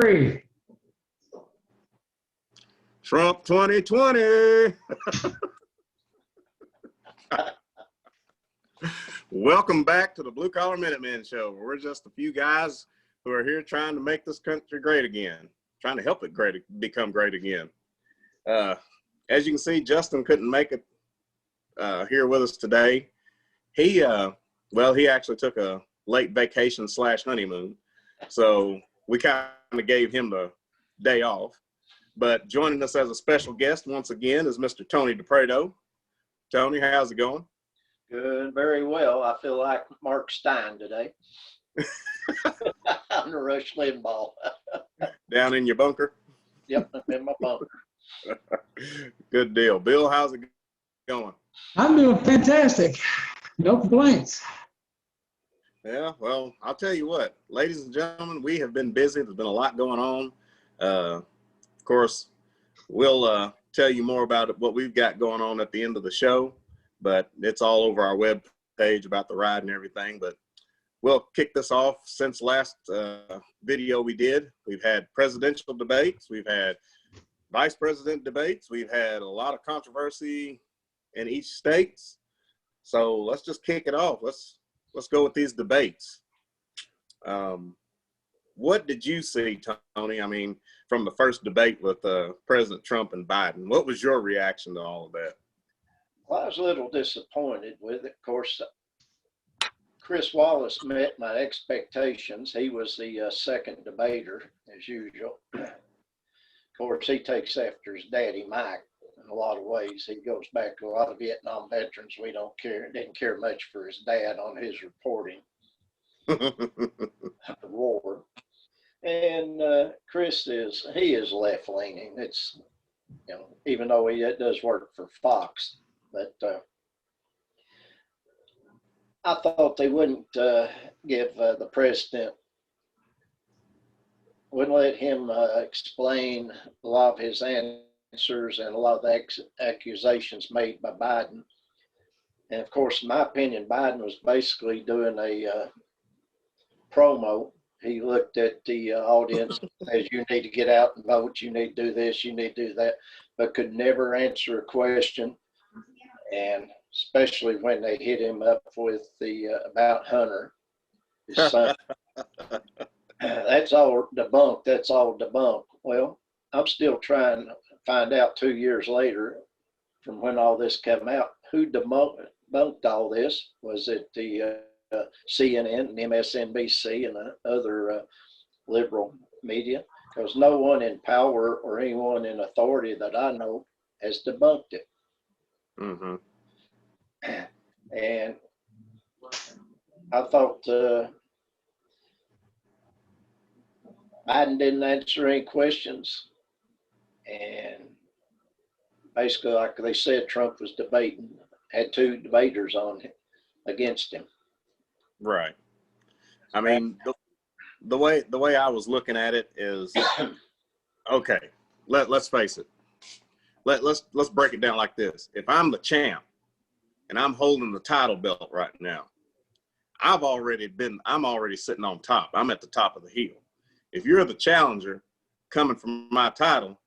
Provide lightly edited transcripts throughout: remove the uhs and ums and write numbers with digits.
3. Trump 2020. Welcome back to the Blue Collar Minutemen Show. We're just a few guys who are here trying to make this country great again, trying to help it become great again. As you can see, Justin couldn't make it here with us today. He actually took a late vacation / honeymoon, so we kind of gave him the day off. But joining us as a special guest once again is Mr. Tony DiPreto. Tony, how's it going? Good, very well. I feel like Mark Stein today. I'm the Rush Limbaugh. Down in your bunker? Yep, I'm in my bunker. Good deal. Bill, how's it going? I'm doing fantastic. No complaints. Yeah, well, I'll tell you what, ladies and gentlemen, we have been busy. There's been a lot going on. Of course, we'll tell you more about what we've got going on at the end of the show, but it's all over our web page about the ride and everything. But we'll kick this off. Since last video we did, we've had presidential debates, we've had vice president debates, we've had a lot of controversy in each state. So let's just kick it off. Let's go with these debates. What did you see, Tony? I mean, from the first debate with President Trump and Biden, what was your reaction to all of that? Well, I was a little disappointed with it. Of course, Chris Wallace met my expectations. He was the second debater, as usual. Of course, he takes after his daddy, Mike, in a lot of ways. He goes back to a lot of Vietnam veterans. We didn't care much for his dad on his reporting of the war. And Chris is left-leaning. It's, even though he does work for Fox, but I thought they wouldn't give the president, wouldn't let him explain a lot of his answers and a lot of the accusations made by Biden. And of course, in my opinion, Biden was basically doing a promo. He looked at the audience and says, you need to get out and vote, you need to do this, you need to do that, but could never answer a question. And especially when they hit him up with the about Hunter, his son. That's all debunked. Well, I'm still trying to find out 2 years later from when all this came out, who debunked all this. Was it the CNN and MSNBC and the other liberal media? Because no one in power or anyone in authority that I know has debunked it. Mm-hmm. And I thought Biden didn't answer any questions. And basically, like they said, Trump was debating, had 2 debaters on him, against him. Right. I mean, the way I was looking at it is, okay, let's face it. Let's break it down like this. If I'm the champ and I'm holding the title belt right now, I'm already sitting on top. I'm at the top of the hill. If you're the challenger coming from my title,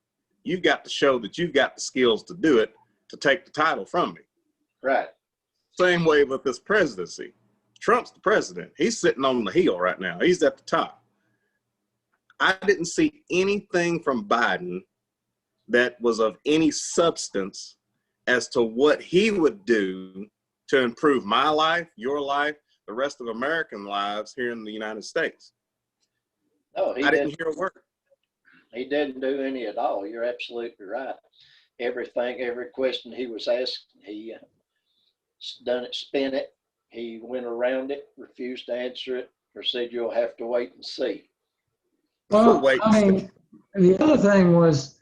you've got to show that you've got the skills to do it, to take the title from me. Right. Same way with this presidency. Trump's the president. He's sitting on the hill right now. He's at the top. I didn't see anything from Biden that was of any substance as to what he would do to improve my life, your life, the rest of American lives here in the United States. No, I didn't hear a word. He didn't do any at all. You're absolutely right. Every question he was asked, he done it, spin it. He went around it, refused to answer it, or said, you'll have to wait and see. Well, the other thing was,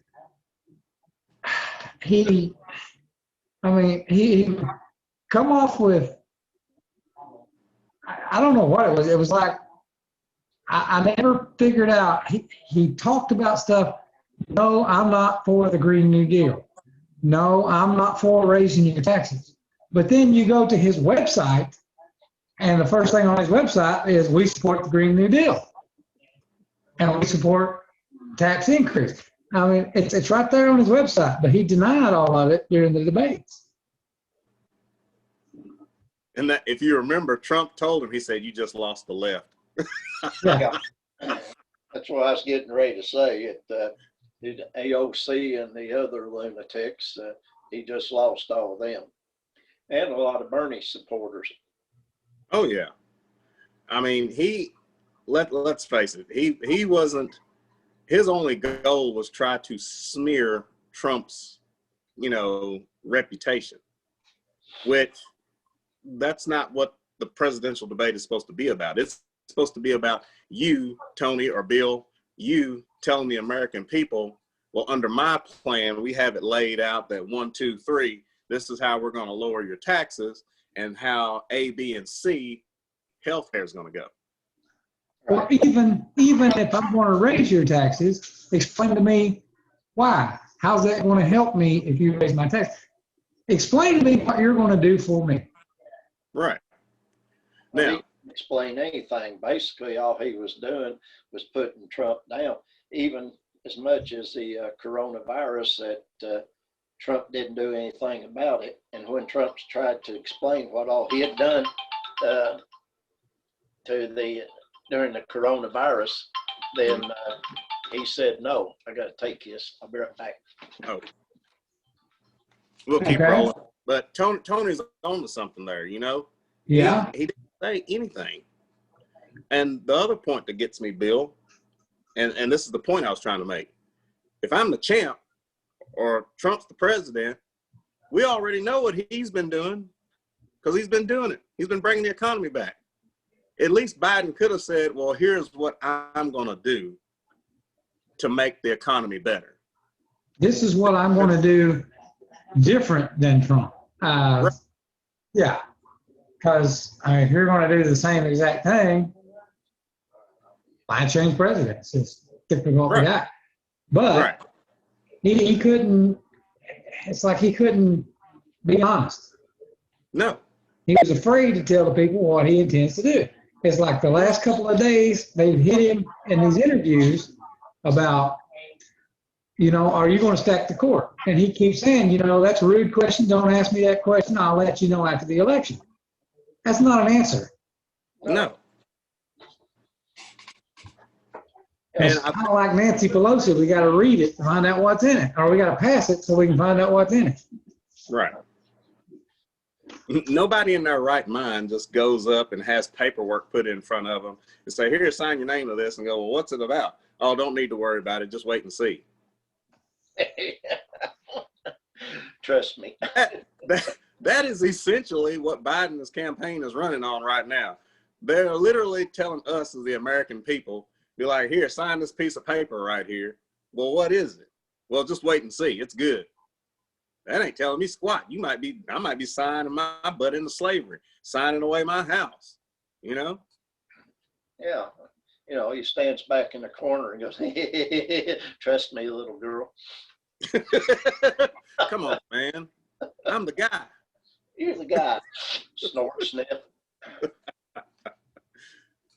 he come off with, I don't know what it was. It was like, I never figured out. He talked about stuff. No, I'm not for the Green New Deal. No, I'm not for raising your taxes. But then you go to his website, and the first thing on his website is, we support the Green New Deal. And we support tax increase. I mean, it's right there on his website, but he denied all of it during the debates. And that, if you remember, Trump told him, he said, "You just lost the left." Yeah. That's what I was getting ready to say. The AOC and the other lunatics, he just lost all of them, and a lot of Bernie supporters. Oh yeah, I mean, let's face it, he wasn't. His only goal was try to smear Trump's, reputation, which that's not what the presidential debate is supposed to be about. It's supposed to be about you, Tony or Bill, you telling the American people, well, under my plan, we have it laid out that 1, 2, 3, this is how we're going to lower your taxes, and how A, B, and C, healthcare is going to go. Or even if I want to raise your taxes, explain to me why. How's that going to help me if you raise my tax? Explain to me what you're going to do for me. Right. Well, Now, he didn't explain anything. Basically, all he was doing was putting Trump down, even as much as the coronavirus that Trump didn't do anything about it. And when Trump tried to explain what all he had done during the coronavirus, then he said, "No, I got to take this. I'll be right back." oh, we'll keep Okay. rolling. But Tony's on to something there, Yeah. He didn't say anything. And the other point that gets me, Bill, and this is the point I was trying to make. If I'm the champ or Trump's the president, we already know what he's been doing, because he's been doing it. He's been bringing the economy back. At least Biden could have said, well, here's what I'm going to do to make the economy better. This is what I'm going to do different than Trump. Right. Yeah. Because if you're going to do the same exact thing, why change presidents? It's difficult to get. But Right. he couldn't, it's like he couldn't be honest. No. He was afraid to tell the people what he intends to do. It's like the last couple of days, they've hit him in these interviews about, are you going to stack the court? And he keeps saying, that's a rude question. Don't ask me that question. I'll let you know after the election. That's not an answer. No. It's kind of like Nancy Pelosi. We got to read it to find out what's in it, or we got to pass it so we can find out what's in it. Right. Nobody in their right mind just goes up and has paperwork put in front of them and say, here, sign your name to this, and go, well, what's it about? Oh, don't need to worry about it. Just wait and see. Trust me. That is essentially what Biden's campaign is running on right now. They're literally telling us as the American people, be like, here, sign this piece of paper right here. Well, what is it? Well, just wait and see. It's good. That ain't telling me squat. I might be signing my butt into slavery, signing away my house, Yeah. He stands back in the corner and goes, trust me, little girl. Come on, man. I'm the guy. You're the guy. Snort, sniff.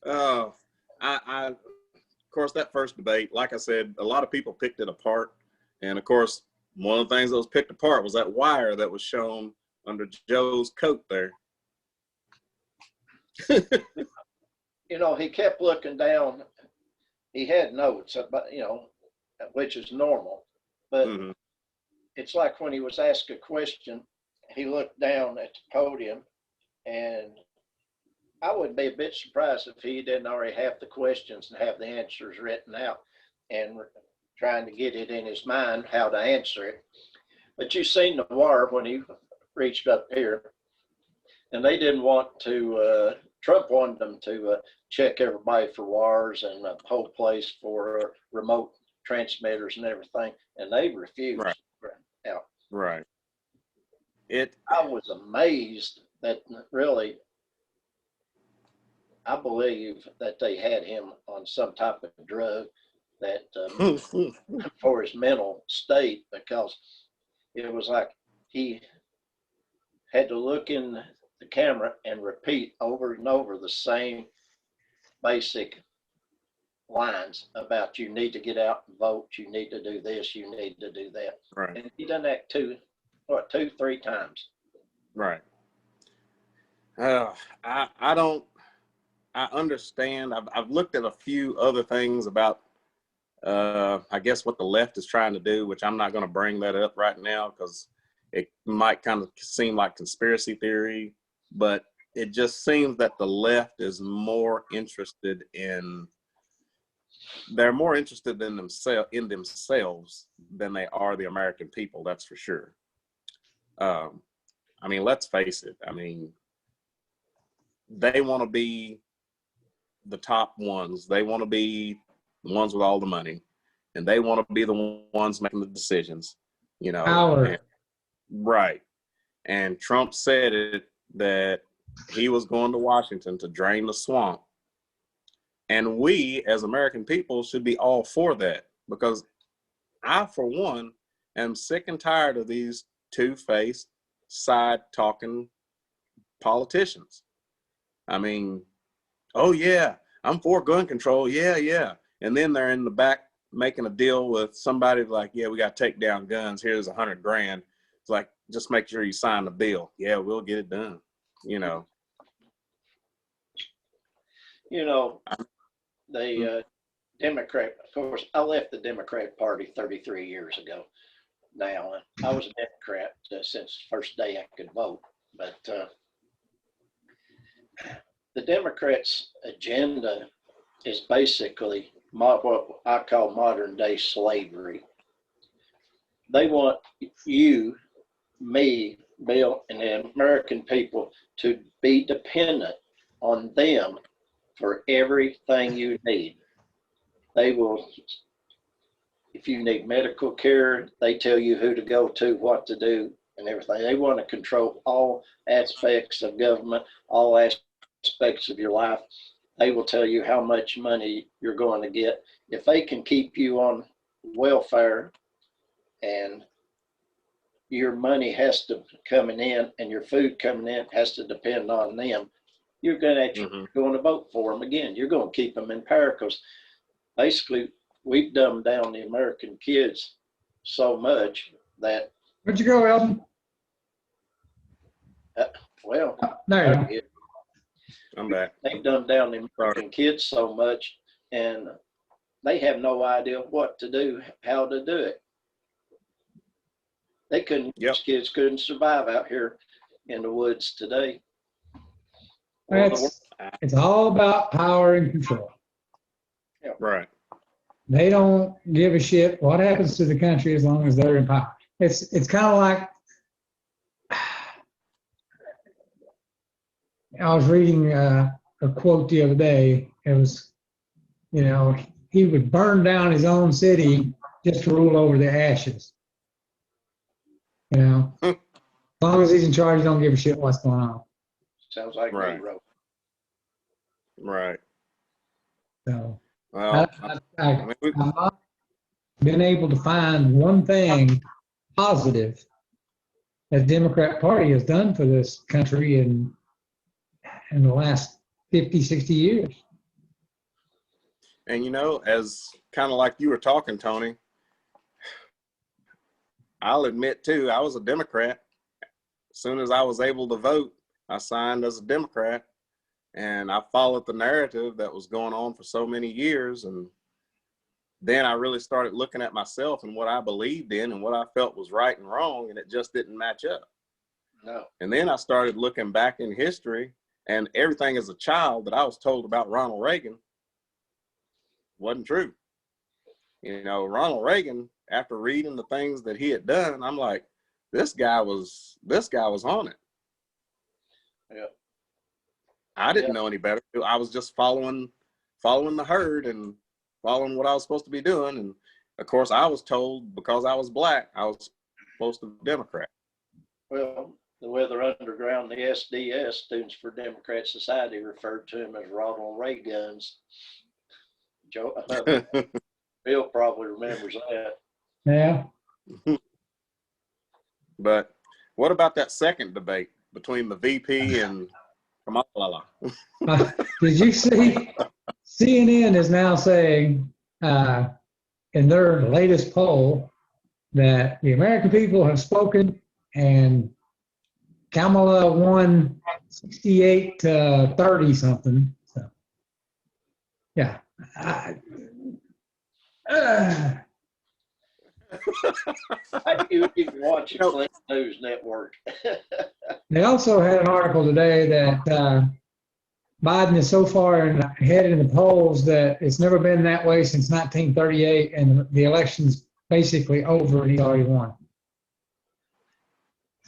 Of course, that first debate, like I said, a lot of people picked it apart. And of course, one of the things that was picked apart was that wire that was shown under Joe's coat there. He kept looking down. He had notes about, which is normal. But it's like when he was asked a question, he looked down at the podium, and I would be a bit surprised if he didn't already have the questions and have the answers written out and trying to get it in his mind how to answer it. But you've seen the wire when he reached up here, and they didn't want to, Trump wanted them to check everybody for wires and the whole place for remote transmitters and everything, and they refused. Right. Yeah. Right. I was amazed that really, I believe that they had him on some type of drug that for his mental state, because it was like he had to look in the camera and repeat over and over the same basic lines about you need to get out and vote, you need to do this, you need to do that. Right. And he done that two, 3 times. Right. I don't. I understand. I've looked at a few other things about. I guess what the left is trying to do, which I'm not going to bring that up right now because it might kind of seem like conspiracy theory, but it just seems that the left is more interested in. They're more interested in themselves than they are the American people. That's for sure. I mean, let's face it. I mean, they want to be the top ones. They want to be the ones with all the money, and they want to be the ones making the decisions. You know, Power. right? And Trump said it that he was going to Washington to drain the swamp, and we as American people should be all for that because I, for one, am sick and tired of these two-faced, side-talking politicians. I mean, oh yeah, I'm for gun control. Yeah, yeah. And then they're in the back making a deal with somebody like, yeah, we got to take down guns. Here's $100 grand. It's like, just make sure you sign the bill. Yeah, we'll get it done. You know. You know, the Democrat, of course, I left the Democratic Party 33 years ago now. I was a Democrat since the first day I could vote. But the Democrats' agenda is basically what I call modern day slavery. They want you, me, Bill, and the American people to be dependent on them for everything you need. They will, if you need medical care, they tell you who to go to, what to do, and everything. They want to control all aspects of government, all aspects of your life. They will tell you how much money you're going to get. If they can keep you on welfare and your money has to coming in and your food coming in has to depend on them, you're going to actually going to vote for them again. You're going to keep them in power because basically we've dumbed down the American kids so much that. Where'd you go, Elton? Well, There you go. I'm back. They've dumbed down the American kids so much, and they have no idea what to do, how to do it. They couldn't. These kids couldn't survive out here in the woods today. It's all about power and control. Yeah. Right. They don't give a shit what happens to the country as long as they're in power. It's kind of like I was reading a quote the other day. It was, you know, he would burn down his own city just to rule over the ashes. You know, as long as he's in charge, he don't give a shit what's going on. Sounds like right. Nero. Right. So well, I've not been able to find one thing positive that the Democrat Party has done for this country in the last 50, 60 years. And, you know, as kind of like you were talking, Tony, I'll admit, too, I was a Democrat. As soon as I was able to vote, I signed as a Democrat. And I followed the narrative that was going on for so many years. And then I really started looking at myself and what I believed in and what I felt was right and wrong, and it just didn't match up. No. And then I started looking back in history, and everything as a child that I was told about Ronald Reagan wasn't true. You know, Ronald Reagan, after reading the things that he had done, I'm like, this guy was on it. Yeah. I didn't know any better. I was just following the herd and following what I was supposed to be doing. And of course, I was told because I was black, I was supposed to be Democrat. Well, the Weather Underground, the SDS, Students for Democrat Society, referred to him as Ronald Reagan's. Joe, Bill probably remembers that. Yeah. But what about that second debate between the VP and Kamala. Did you see CNN is now saying in their latest poll that the American people have spoken and Kamala won 68 to 30 something. So, yeah. You can watch the Clinton News Network. They also had an article today that Biden is so far ahead in the polls that it's never been that way since 1938, and the election's basically over and he's already won.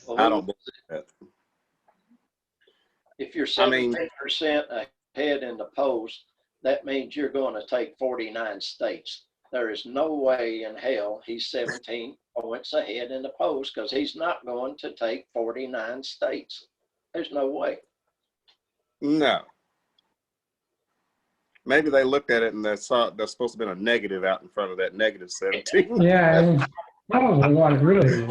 Well, I don't believe that. if you're I mean- 17% ahead in the polls, that means you're going to take 49 states. There is no way in hell he's 17 points ahead in the polls because he's not going to take 49 states. There's no way. No. Maybe they looked at it and they saw there's supposed to be a negative out in front of that negative 17. Yeah, and probably what it really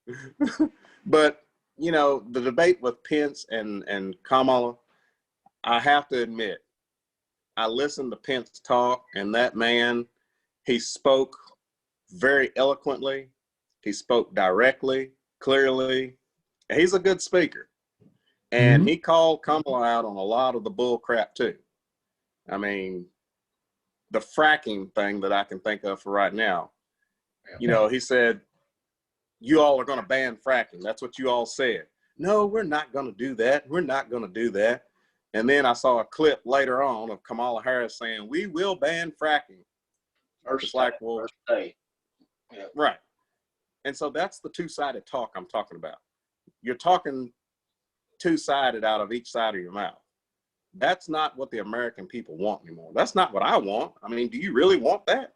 is. But, you know, the debate with Pence and Kamala, I have to admit, I listened to Pence talk, and that man, he spoke very eloquently. He spoke directly, clearly. He's a good speaker. And he called Kamala out on a lot of the bull crap too. I mean, the fracking thing that I can think of for right now, you know, he said, you all are going to ban fracking. That's what you all said. No, we're not going to do that. We're not going to do that. And then I saw a clip later on of Kamala Harris saying, we will ban fracking. First like, well, first day. Yeah. Right. And so that's the two-sided talk I'm talking about. You're talking two-sided out of each side of your mouth. That's not what the American people want anymore. That's not what I want. I mean, do you really want that?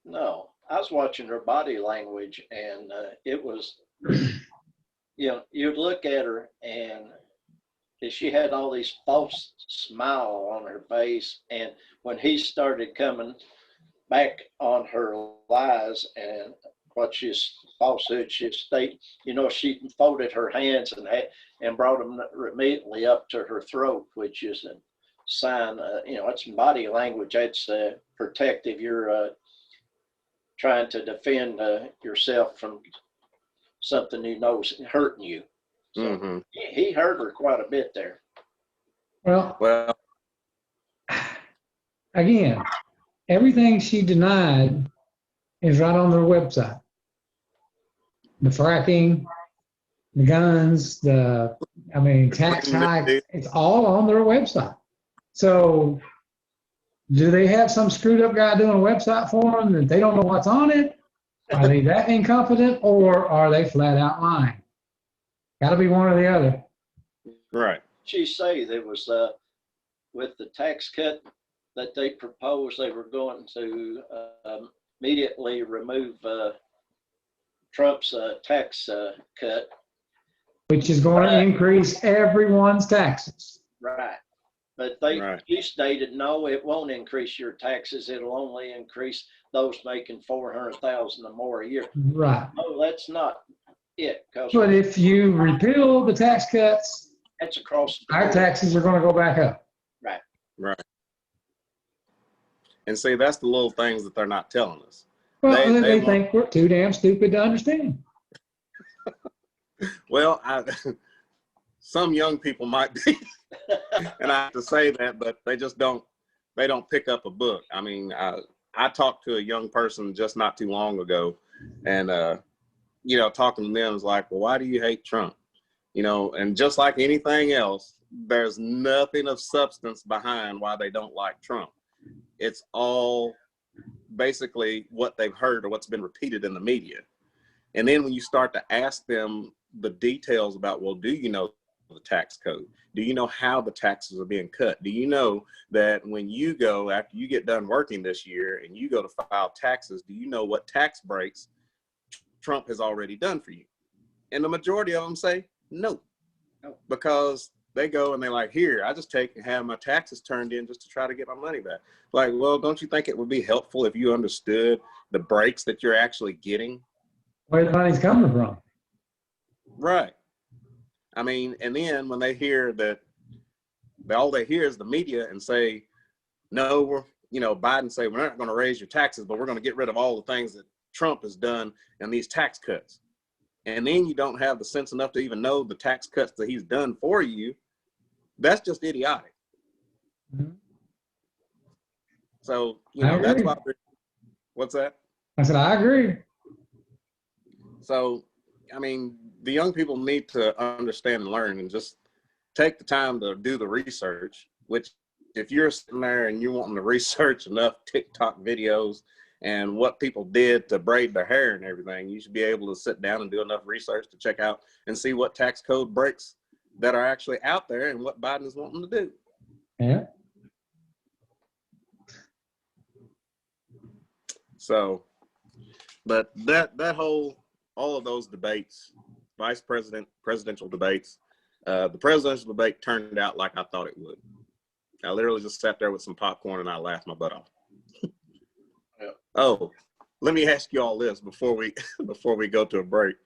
No, I was watching her body language, and it was, you know, you'd look at her, and she had all these false smile on her face. And when he started coming back on her lies and what she's falsehood, she state, you know, she folded her hands and brought them immediately up to her throat, which is a sign, you know, it's body language. That's protective. You're trying to defend yourself from something you know is hurting you. So he hurt her quite a bit there. Well, again, everything she denied is right on their website. The fracking, the guns, tax hike, it's all on their website. So do they have some screwed up guy doing a website for them that they don't know what's on it? Are they that incompetent, or are they flat out lying? Got to be one or the other. Right. She say there was with the tax cut that they proposed, they were going to immediately remove Trump's tax cut. Which is going to increase everyone's taxes. Right. But he stated, no, it won't increase your taxes. It'll only increase those making $400,000 or more a year. Right. No, that's not it. But if you repeal the tax cuts, that's across the our board. taxes are going to go back up. Right. Right. And see, that's the little things that they're not telling us. Well, they think we're too damn stupid to understand. Well, some young people might be, and I have to say that, but they just don't pick up a book. I mean, I talked to a young person just not too long ago, and, you know, talking to them is like, well, why do you hate Trump? You know, and just like anything else, there's nothing of substance behind why they don't like Trump. It's all basically what they've heard or what's been repeated in the media. And then when you start to ask them the details about, well, do you know the tax code? Do you know how the taxes are being cut? Do you know that when you go, after you get done working this year and you go to file taxes, do you know what tax breaks Trump has already done for you? And the majority of them say no, because they go and they're like, here, I just take and have my taxes turned in just to try to get my money back. Like, well, don't you think it would be helpful if you understood the breaks that you're actually getting? Where the money's coming from. Right. I mean, and then when they hear that, all they hear is the media and say, no, Biden say, we're not going to raise your taxes, but we're going to get rid of all the things that Trump has done and these tax cuts. And then you don't have the sense enough to even know the tax cuts that he's done for you. That's just idiotic. Mm-hmm. So, that's why. What's that? I said, I agree. So, I mean, the young people need to understand and learn and just take the time to do the research, which if you're sitting there and you're wanting to research enough TikTok videos and what people did to braid their hair and everything, you should be able to sit down and do enough research to check out and see what tax code breaks that are actually out there and what Biden is wanting to do. Yeah. So, but that whole, all of those debates, presidential debates, the presidential debate turned out like I thought it would. I literally just sat there with some popcorn and I laughed my butt off. Yeah. Oh, let me ask you all this before we go to a break.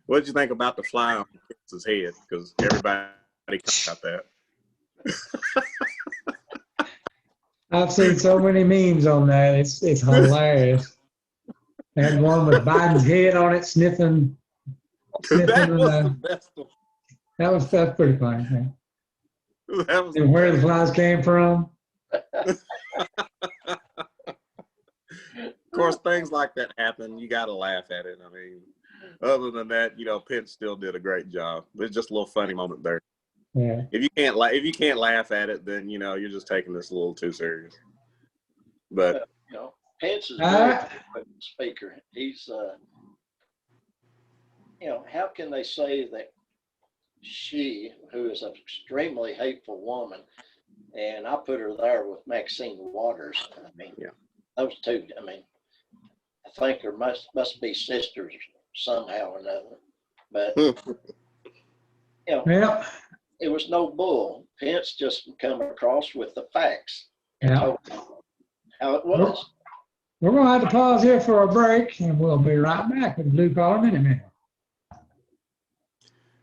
What did you think about the fly on Pence's head? Because everybody talked about that. I've seen so many memes on that. It's That hilarious. They had one with Biden's head on it, sniffing. was the best one. That's pretty funny. Man. That was And where the flies came from. Of course, things like that happen. You got to laugh at it. I mean, other than that, Pence still did a great job. There's just a little funny moment there. Yeah. If you can't laugh at it, then you're just taking this a little too serious. But Pence is a very good speaker. He's how can they say that she, who is an extremely hateful woman, and I put her there with Maxine Waters. I mean, those two. I mean, I think there must be sisters somehow or another. But Yeah. it was no bull. Pence just come across with the facts and Yeah. told them how it was. We're going to have to pause here for a break, and we'll be right back with Blue Collar Minutemen.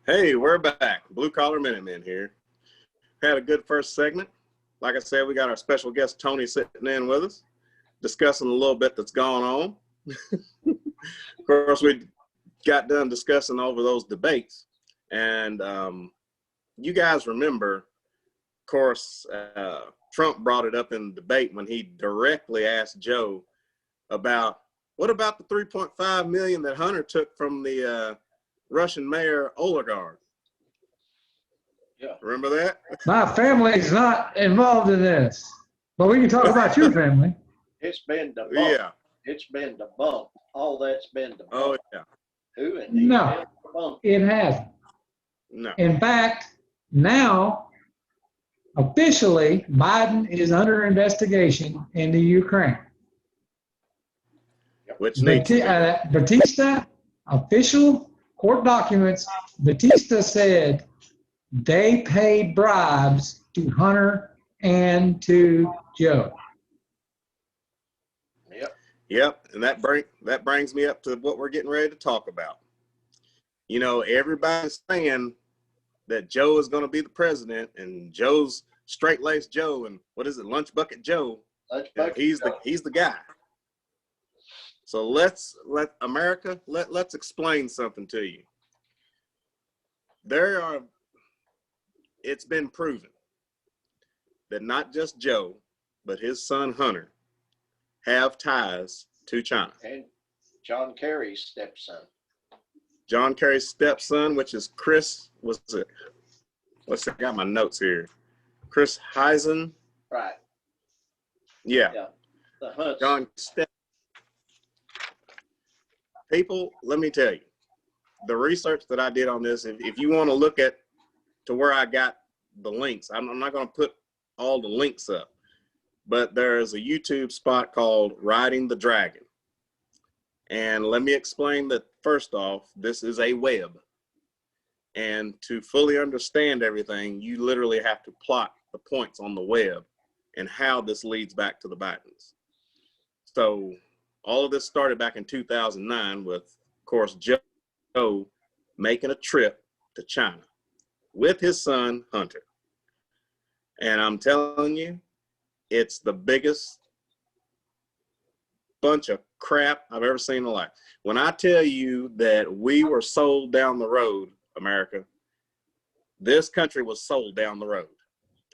Hey, we're back. Blue Collar Minutemen here. Had a good first segment. Like I said, we got our special guest, Tony, sitting in with us, discussing a little bit that's going on. Of course, we got done discussing over those debates. And you guys remember, of course, Trump brought it up in the debate when he directly asked Joe about, what about the $3.5 million that Hunter took from the Russian mayor oligarch? Yeah. Remember that? My family is not involved in this, but we can talk about your family. It's been debunked. Yeah. It's been debunked. All that's been debunked. Oh, yeah. Who in the No, hell debunked? it hasn't. No. In fact, now, officially, Biden is under investigation into Ukraine. Which needs to be. Batista, official court documents, Batista said they paid bribes to Hunter and to Joe. Yep, and that brings me up to what we're getting ready to talk about. Everybody's saying that Joe is going to be the president, and Joe's straight-laced Joe, and what is it, Lunch Bucket Joe? He's the guy. So let's explain something to you. It's been proven that not just Joe, but his son Hunter have ties to China. And John Kerry's stepson. John Kerry's stepson, which is Chris, I got my notes here. Chris Heisen. Right. Yeah. The Hunts. John Step. People, let me tell you, the research that I did on this, if you want to look at to where I got the links, I'm not going to put all the links up, but there's a YouTube spot called Riding the Dragon. And let me explain that first off, this is a web. And to fully understand everything, you literally have to plot the points on the web and how this leads back to the Bidens. So all of this started back in 2009 with, of course, Joe making a trip to China. with his son, Hunter. And I'm telling you, it's the biggest bunch of crap I've ever seen in my life. When I tell you that we were sold down the road, America, this country was sold down the road.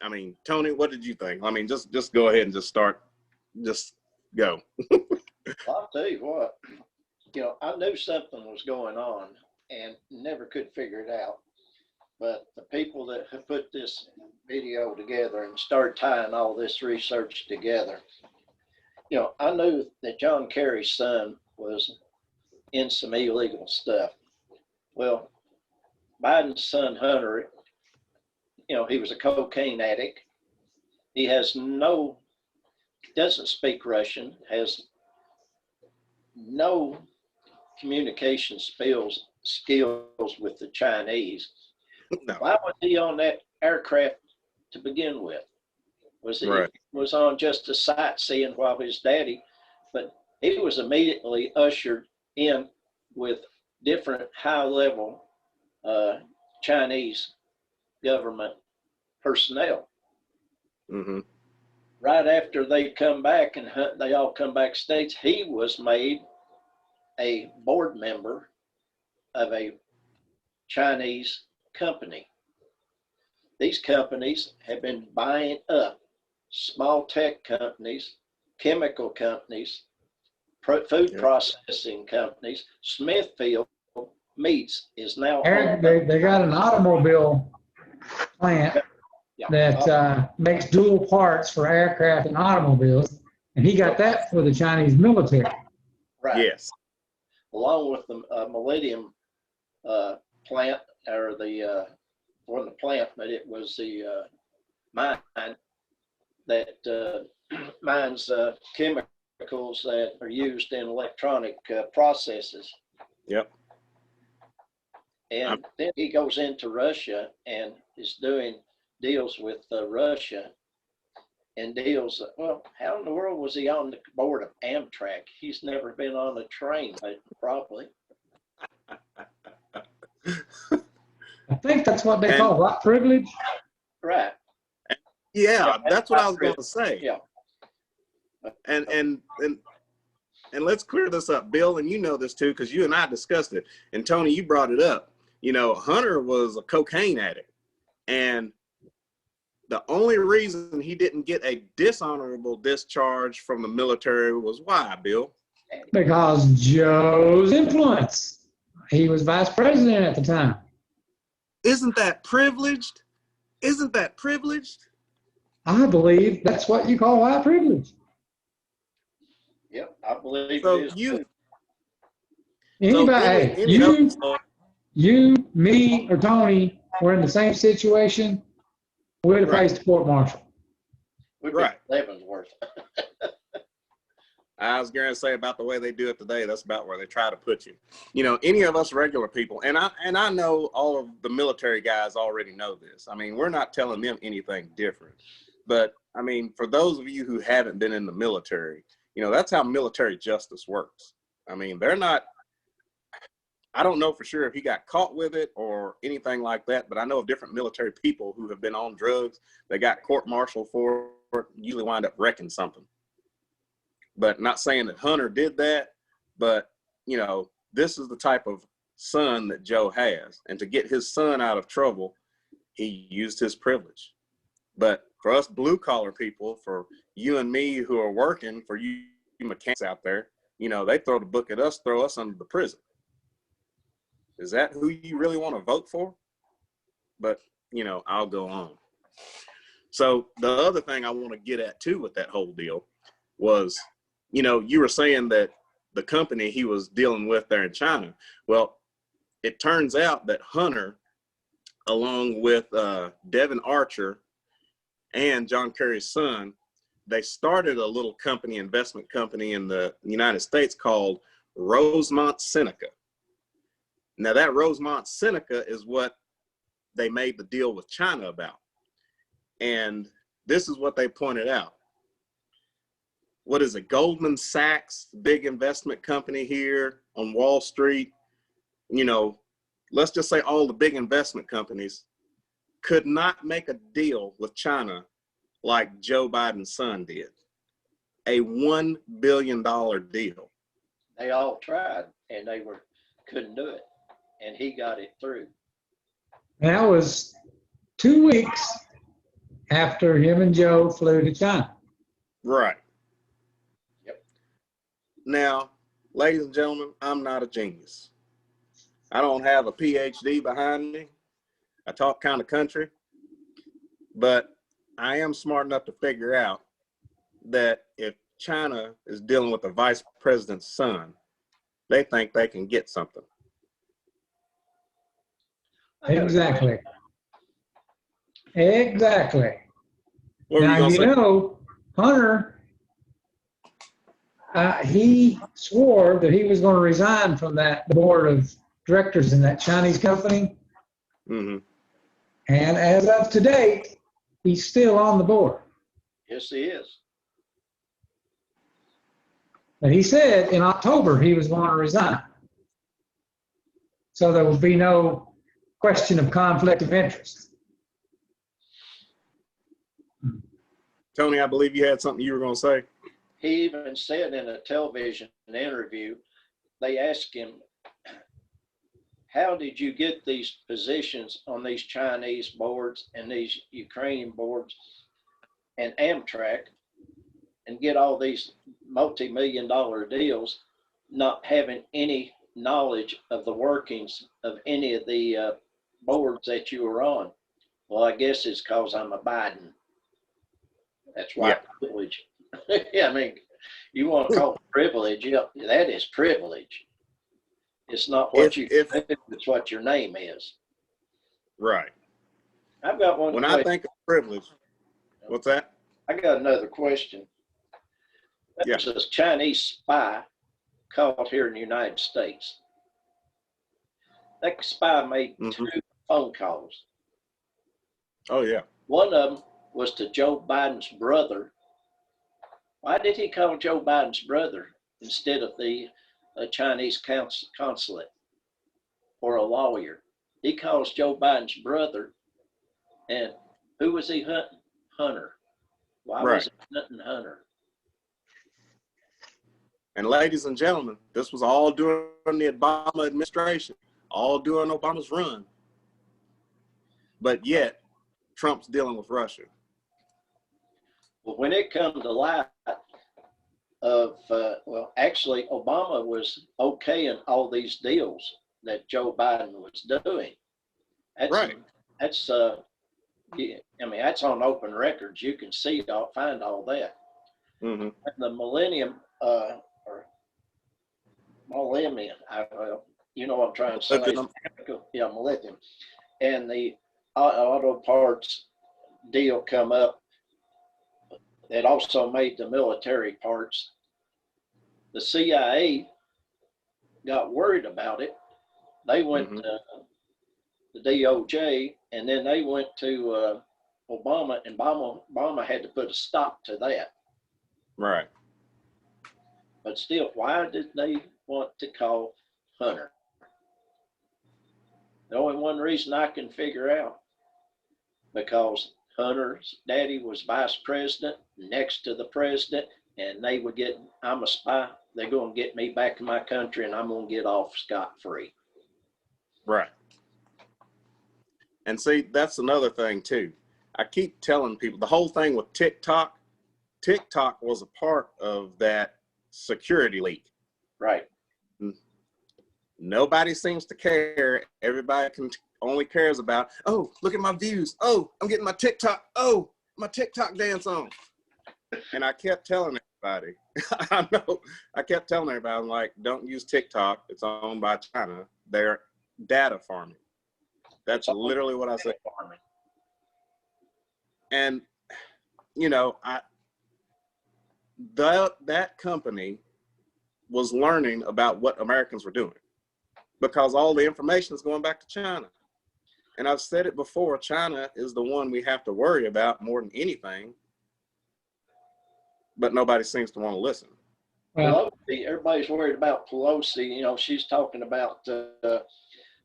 I mean, Tony, what did you think? I mean, just go ahead and just start, just go. I'll tell you what, I knew something was going on and never could figure it out. But the people that have put this video together and started tying all this research together, I knew that John Kerry's son was in some illegal stuff. Well, Biden's son, Hunter, he was a cocaine addict. He doesn't speak Russian, has no communication skills with the Chinese. No. Why was he on that aircraft to begin with? Was Right. He was on just a sightseeing while his daddy, but he was immediately ushered in with different high-level Chinese government personnel. Mm-hmm. Right after they come back and they all come backstage, he was made a board member of a Chinese company. These companies have been buying up small tech companies, chemical companies, food processing companies. Smithfield Meats is now Eric, they got an automobile plant that makes dual parts for aircraft and automobiles, and he got that for the Chinese military. right. Yes. Along with the Millennium plant, or wasn't the plant, but it was the mine that mines chemicals that are used in electronic processes. Yep. And then he goes into Russia and is doing deals with Russia and deals. Well, how in the world was he on the board of Amtrak? He's never been on a train, probably. I think that's what they call white privilege. Right. Yeah, that's what I was going to say. Yeah. And let's clear this up, Bill, and you know this too, because you and I discussed it. And Tony, you brought it up. Hunter was a cocaine addict. And the only reason he didn't get a dishonorable discharge from the military was why, Bill? Because Joe's influence. He was vice president at the time. Isn't that privileged? Isn't that privileged? I believe that's what you call white privilege. Yep, I believe So it is. you, Anybody, you, me, or Tony were in the same situation, we'd have Right. faced a court martial. We've Right. been Leavenworth. I was going to say about the way they do it today, that's about where they try to put you. Any of us regular people, and I know all of the military guys already know this. I mean, we're not telling them anything different. But, I mean, for those of you who haven't been in the military, that's how military justice works. I mean, they're not, I don't know for sure if he got caught with it or anything like that, but I know of different military people who have been on drugs. They got court-martialed for it, usually wind up wrecking something. But not saying that Hunter did that, but, this is the type of son that Joe has. And to get his son out of trouble, he used his privilege. But for us blue-collar people, for you and me who are working, for you mechanics out there, they throw the book at us, throw us under the prison. Is that who you really want to vote for? But, I'll go on. So the other thing I want to get at, too, with that whole deal was, you were saying that the company he was dealing with there in China. Well, it turns out that Hunter, along with Devin Archer and John Kerry's son, they started a little investment company in the United States called Rosemont Seneca. Now, that Rosemont Seneca is what they made the deal with China about. And this is what they pointed out. What is it? Goldman Sachs, big investment company here on Wall Street. Let's just say all the big investment companies could not make a deal with China like Joe Biden's son did. A $1 billion deal. They all tried and they couldn't do it. And he got it through. That was 2 weeks after him and Joe flew to China. Right. Yep. Now, ladies and gentlemen, I'm not a genius. I don't have a PhD behind me. I talk kind of country, but I am smart enough to figure out that if China is dealing with the vice president's son, they think they can get something. Exactly. Exactly. What were Now, you you gonna say? know, Hunter, he swore that he was going to resign from that board of directors in that Chinese company. Mm-hmm. And as of today, he's still on the board. Yes, he is. But he said in October he was going to resign. So there will be no question of conflict of interest. Tony, I believe you had something you were going to say. He even said in a television interview, they asked him, how did you get these positions on these Chinese boards and these Ukrainian boards and Amtrak and get all these multi-million-dollar deals, not having any knowledge of the workings of any of the boards that you were on? Well, I guess it's because I'm a Biden. That's white privilege. Yeah, I mean, you want to call it privilege? Yeah, that is privilege. It's not what you do, it's what your name is. Right. I've got one When question. I think of privilege, what's that? I got another question. There's a Chinese spy caught here in the United States. That spy made 2 phone calls. Oh, yeah. One of them was to Joe Biden's brother. Why did he call Joe Biden's brother instead of the Chinese consulate or a lawyer? He calls Joe Biden's brother, and who was he hunting? Hunter. Why was he hunting Hunter? And ladies and gentlemen, this was all during the Obama administration, all during Obama's run. But yet, Trump's dealing with Russia. Well, when it comes to light of, well, actually, Obama was okaying all these deals that Joe Biden was doing. That's, right. That's, I mean, that's on open records. You can see, find all that. Mm-hmm. The millennium, you know what I'm trying to say. Yeah, millennium. And the auto parts deal come up. It also made the military parts. The CIA got worried about it. They went to the DOJ, and then they went to Obama, and Obama had to put a stop to that. Right. But still, why did they want to call Hunter? The only one reason I can figure out, because Hunter's daddy was vice president next to the president, and they would get, I'm a spy, they're going to get me back in my country, and I'm going to get off scot-free. Right. And see, that's another thing too. I keep telling people the whole thing with TikTok was a part of that security leak. Right. Nobody seems to care. Everybody only cares about, oh, look at my views. Oh, I'm getting my TikTok. Oh, my TikTok dance on. And I kept telling everybody, I kept telling everybody, I'm like, don't use TikTok. It's owned by China. They're data farming. That's literally what I said. And, you know, that company was learning about what Americans were doing because all the information is going back to China. And I've said it before, China is the one we have to worry about more than anything, but nobody seems to want to listen. Well, Pelosi, everybody's worried about Pelosi. You know, she's talking about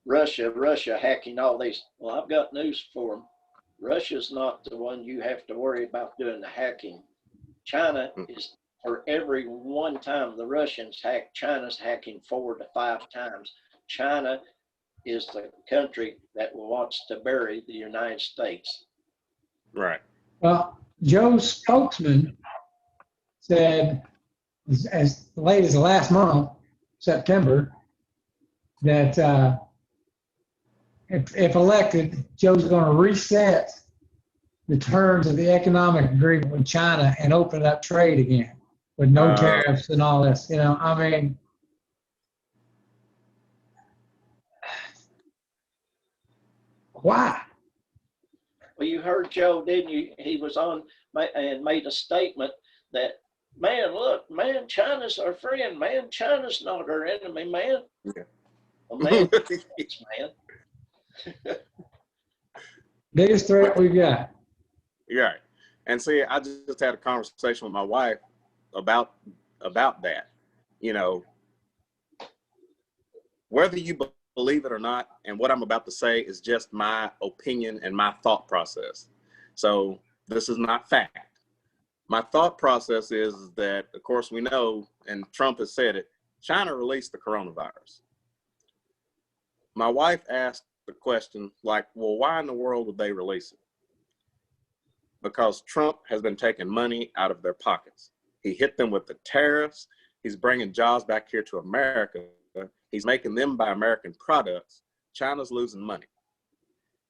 Russia hacking all these. Well, I've got news for them. Russia's not the one you have to worry about doing the hacking. China is, for every one time the Russians hack, China's hacking 4 to 5 times. China is the country that wants to bury the United States. Right. Well, Joe's spokesman said as late as the last month, September, that if elected, Joe's going to reset the terms of the economic agreement with China and open up trade again with no tariffs and all this. You know, I mean, why? Well, you heard Joe, didn't you? He was on and made a statement that, man, look, man, China's our friend. Man, China's not our enemy, man. Yeah. Well, man, it's man. Biggest threat we've got. You're right. And see, I just had a conversation with my wife about that. You know, whether you believe it or not, and what I'm about to say is just my opinion and my thought process. So this is not fact. My thought process is that, of course, we know, and Trump has said it, China released the coronavirus. My wife asked the question, like, well, why in the world would they release it? Because Trump has been taking money out of their pockets. He hit them with the tariffs. He's bringing jobs back here to America. He's making them buy American products. China's losing money.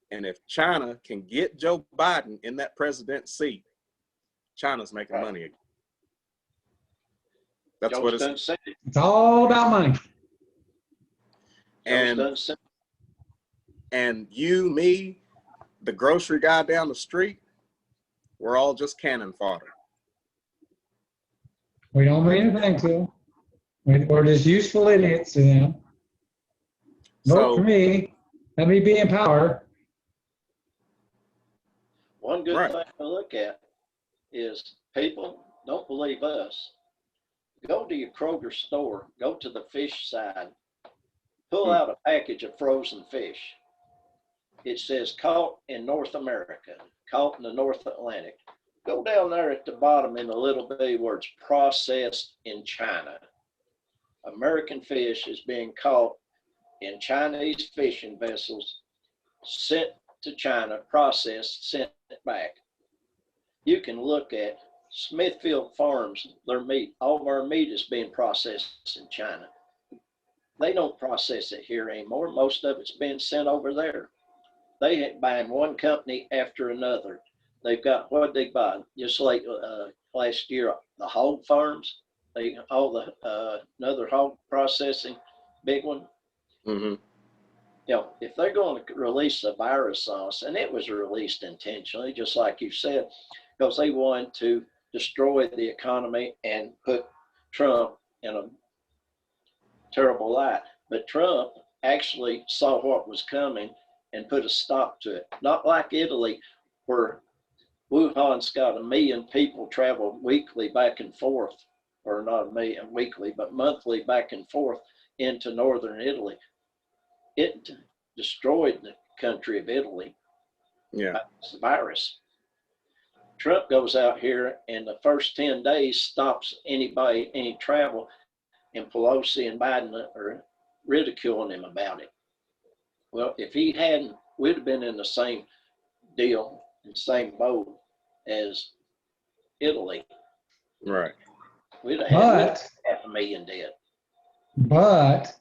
And if China can get Joe Biden in that president's seat, China's making money again. That's Joe's what it's. It's all about money. And you, me, the grocery guy down the street, we're all just cannon fodder. We don't mean anything to them. We're just useful idiots to them. Vote for me. Let me be in power. One good thing to look at is, people, don't believe us. Go to your Kroger store, go to the fish side, pull out a package of frozen fish. It says caught in North America, caught in the North Atlantic. Go down there at the bottom in the little bitty words, processed in China. American fish is being caught in Chinese fishing vessels, sent to China, processed, sent back. You can look at Smithfield Farms, their meat, all of our meat is being processed in China. They don't process it here anymore. Most of it's being sent over there. They buying one company after another. They've got, what they buy? Just like last year, the hog farms, another hog processing, big one. Mm-hmm. You know, if they're going to release a virus on us, and it was released intentionally, just like you said, because they wanted to destroy the economy and put Trump in a terrible light. But Trump actually saw what was coming and put a stop to it. Not like Italy, where Wuhan's got 1 million people travel weekly back and forth, or not a million weekly, but monthly back and forth into northern Italy. It destroyed the country of Italy. Yeah. It's the virus. Trump goes out here and the first 10 days stops anybody, any travel, and Pelosi and Biden are ridiculing him about it. Well, if he hadn't, we'd have been in the same deal, in the same boat as Italy. Right. We'd have had 500,000 dead. But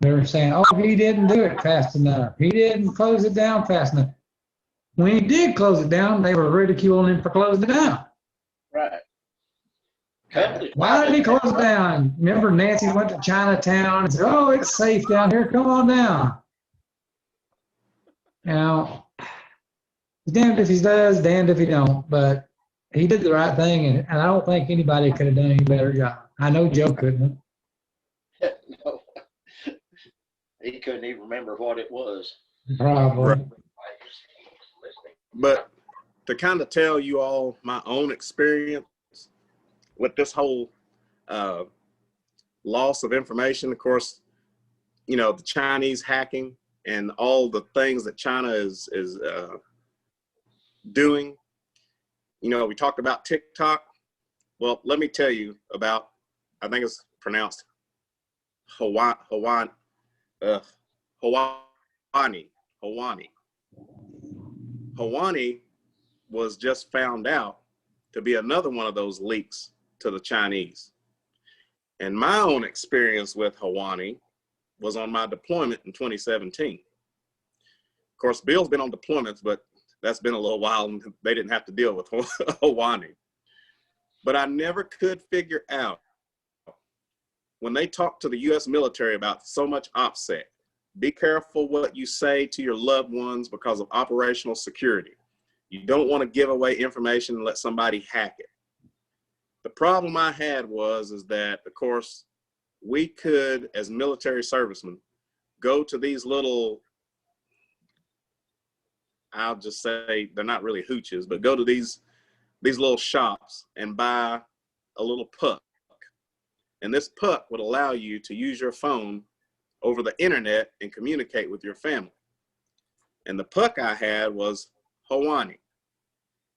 they're saying, oh, he didn't do it fast enough. He didn't close it down fast enough. When he did close it down, they were ridiculing him for closing it down. Right. Why did he close it down? Remember Nancy went to Chinatown and said, oh, it's safe down here. Come on down. Now, damned if he does, damned if he don't. But he did the right thing, and I don't think anybody could have done any better job. I know Joe couldn't. No. He couldn't even remember what it was. Probably. Right. But to kind of tell you all my own experience with this whole loss of information, of course, you know, the Chinese hacking, and all the things that China is doing. You know, we talked about TikTok. Well, let me tell you about, I think it's pronounced Hawani. Hawani was just found out to be another one of those leaks to the Chinese. And my own experience with Hawani was on my deployment in 2017. Of course, Bill's been on deployments, but that's been a little while and they didn't have to deal with Hawani. But I never could figure out, when they talk to the US military about so much OPSEC, be careful what you say to your loved ones because of operational security. You don't want to give away information and let somebody hack it. The problem I had is that, of course, we could, as military servicemen, go to these little, I'll just say they're not really hooches, but go to these little shops and buy a little puck. And this puck would allow you to use your phone over the internet and communicate with your family. And the puck I had was Hawani.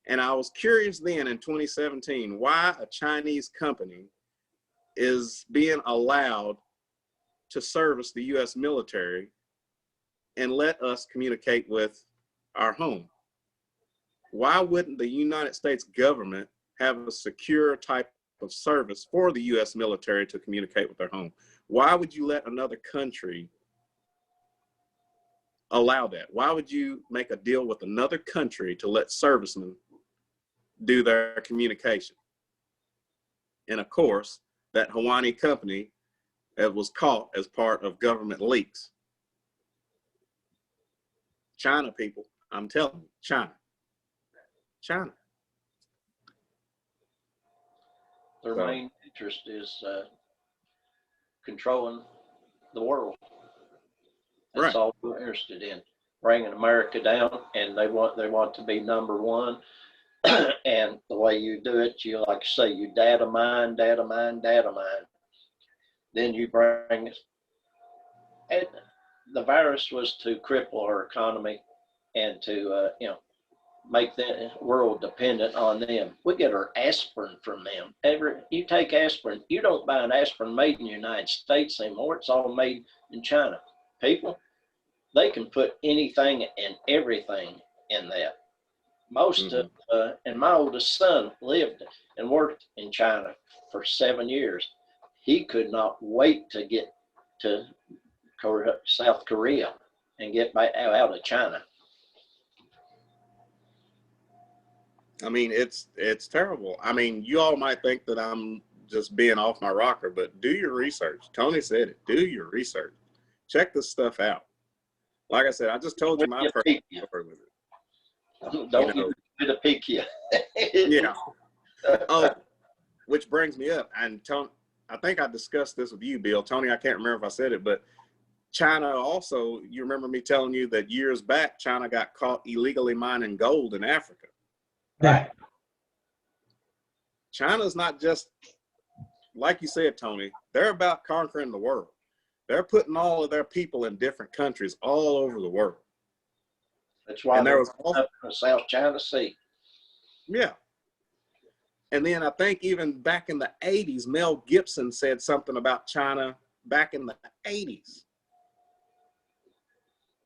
And I was curious then in 2017 why a Chinese company is being allowed to service the US military and let us communicate with our home. Why wouldn't the United States government have a secure type of service for the US military to communicate with their home? Why would you let another country allow that? Why would you make a deal with another country to let servicemen do their communication? And of course, that Hawani company was caught as part of government leaks. China, people, I'm telling you, China. Their main interest is controlling the world. That's Right. all we're interested in, bringing America down, and they want to be number one. And the way you do it, you like to say, you data mine. Then you bring it. And the virus was to cripple our economy and to make the world dependent on them. We get our aspirin from them. You take aspirin, you don't buy an aspirin made in the United States anymore. It's all made in China. People, they can put anything and everything in that. And my oldest son lived and worked in China for 7 years. He could not wait to get to South Korea and get back out of China. I mean, it's terrible. I mean, you all might think that I'm just being off my rocker, but do your research. Tony said it. Do your research. Check this stuff out. Like I said, I just told you my personal story with it. Don't give it a peek yet. Yeah. Oh, which brings me up, and Tony, I think I discussed this with you, Bill. Tony, I can't remember if I said it, but China also, you remember me telling you that years back, China got caught illegally mining gold in Africa. Right. China's not just, like you said, Tony, they're about conquering the world. They're putting all of their people in different countries all over the world. That's why there was up in the South China Sea. Yeah. And then I think even back in the 80s, Mel Gibson said something about China back in the 80s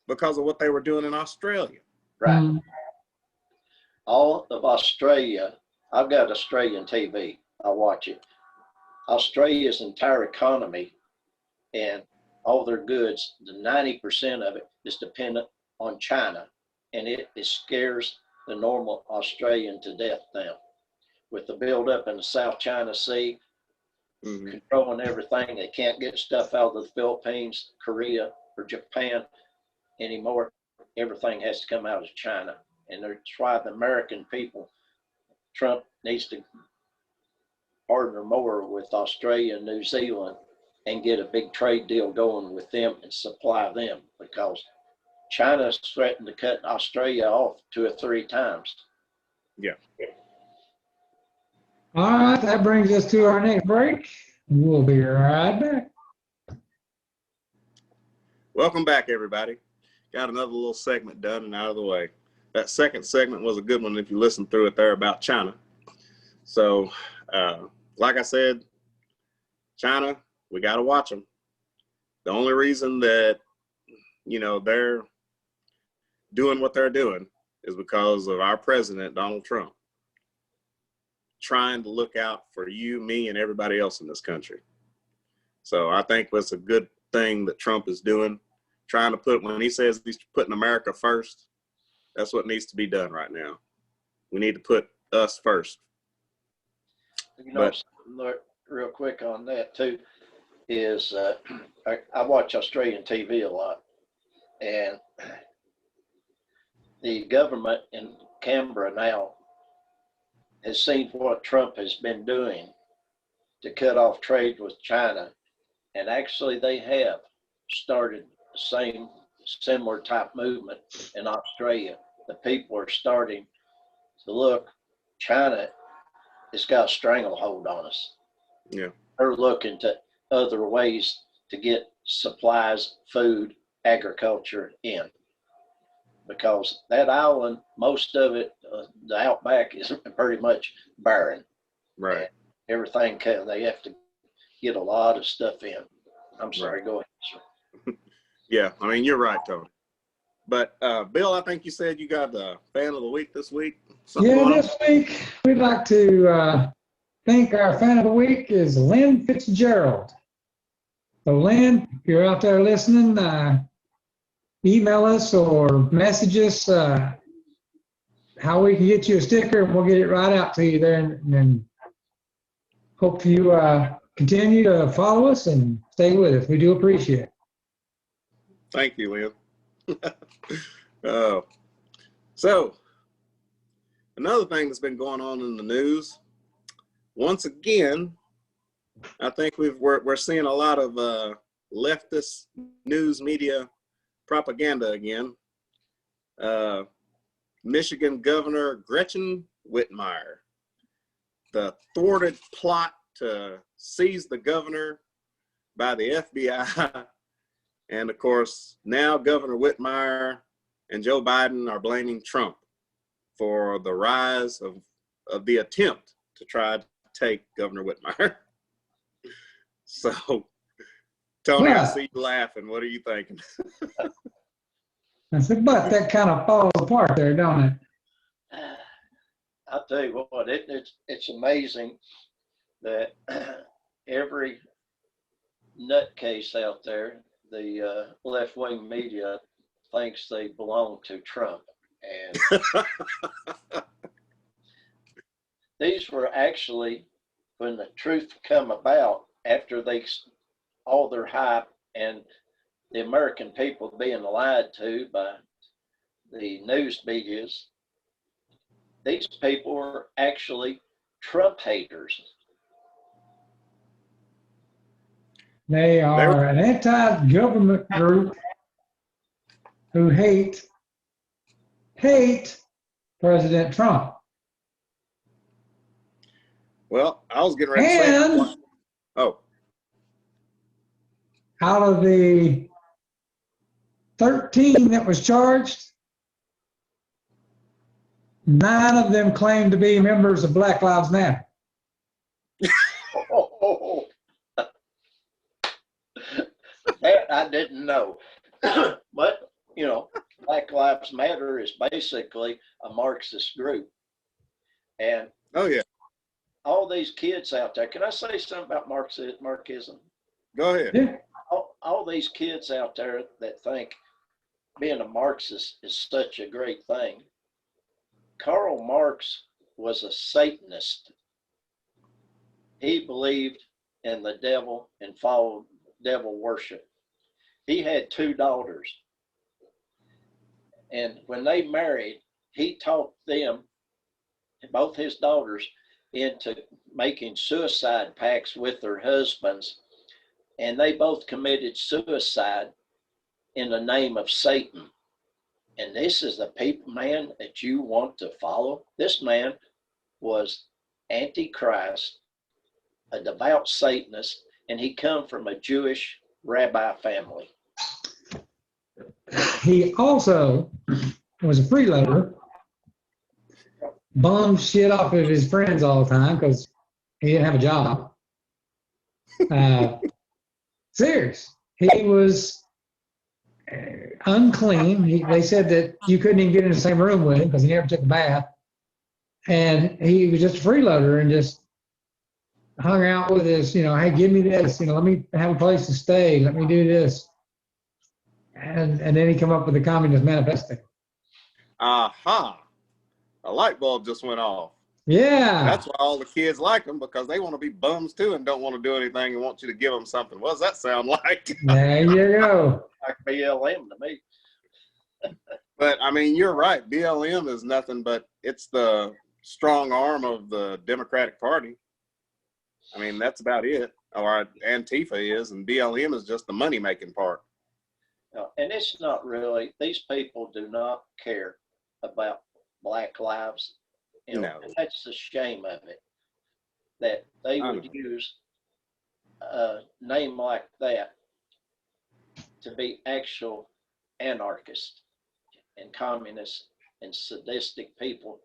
because of what they were doing in Australia. Right. Mm. All of Australia, I've got Australian TV. I watch it. Australia's entire economy and all their goods, the 90% of it is dependent on China. And it scares the normal Australian to death now. With the buildup in the South China Sea, controlling everything. They can't get stuff out of the Philippines, Korea, or Japan anymore. Everything has to come out of China. And that's why the American people, Trump needs to partner more with Australia and New Zealand and get a big trade deal going with them and supply them, because China's threatened to cut Australia off 2 or 3 times. Yeah. All right, that brings us to our next break. We'll be right back. Welcome back, everybody. got another little segment done and out of the way. That second segment was a good one if you listen through it there about China. So, like I said, China, we got to watch them. The only reason that, they're doing what they're doing is because of our president, Donald Trump, trying to look out for you, me, and everybody else in this country. So I think that's a good thing that Trump is doing, trying to put, when he says he's putting America first, that's what needs to be done right now. We need to put us first. Look, real quick on that too, is I watch Australian TV a lot, and the government in Canberra now has seen what Trump has been doing to cut off trade with China, and actually they have started the same similar type movement in Australia. The people are starting to look, China has got a stranglehold on us. Yeah. They're looking to other ways to get supplies, food, agriculture in. Because that island, most of it, the outback is pretty much barren. Right. And everything, they have to get a lot of stuff in. I'm sorry, go ahead, sir. Yeah, I mean, you're right, Tony. But Bill, I think you said you got the fan of the week this week. This week we'd like to think our fan of the week is Lynn Fitzgerald. So Lynn, if you're out there listening, email us or message us how we can get you a sticker, and we'll get it right out to you there. And hope you continue to follow us and stay with us. We do appreciate it. Thank you, Lynn. So another thing that's been going on in the news, once again, I think we're seeing a lot of leftist news media propaganda again. Michigan Governor Gretchen Whitmire, the thwarted plot to seize the governor by the FBI. And of course, now Governor Whitmire and Joe Biden are blaming Trump for the rise of the attempt to try to take Governor Whitmire. So, Tony, I see you laughing. What are you thinking? I said, but that kind of falls apart there, don't it? I'll tell you what, it's amazing that every nutcase out there, the left-wing media, thinks they belong to Trump. And these were actually, when the truth come about, after all their hype and the American people being lied to by the news medias, these people were actually Trump haters. They are an anti-government group who hate President Trump. Well, I was getting ready to say that. Oh. Out of the 13 that was charged, 9 of them claimed to be members of Black Lives Matter. That I didn't know. But, Black Lives Matter is basically a Marxist group. And oh yeah, all these kids out there, can I say something about Marxism? Go ahead. Yeah. All these kids out there that think being a Marxist is such a great thing. Karl Marx was a Satanist. He believed in the devil and followed devil worship. He had 2 daughters. And when they married, he taught them, both his daughters, into making suicide pacts with their husbands. And they both committed suicide in the name of Satan. And this is the man that you want to follow? This man was Antichrist, a devout Satanist, and he come from a Jewish rabbi family. He also was a freeloader, bummed shit off of his friends all the time because he didn't have a job. Serious. He was unclean. They said that you couldn't even get in the same room with him because he never took a bath. And he was just a freeloader and just hung out with us, hey, give me this, let me have a place to stay. Let me do this. And then he come up with the Communist Manifesto. Aha. A light bulb just went off. Yeah. That's why all the kids like them, because they want to be bums too and don't want to do anything and want you to give them something. What does that sound like? There you go. Like BLM to me. But I mean, you're right. BLM is nothing but it's the strong arm of the Democratic Party. I mean, that's about it. Or Antifa is, and BLM is just the money-making part. And it's not really, these people do not care about Black lives. No. And that's the shame of it, that they would use a name like that to be actual anarchists and communists and sadistic people.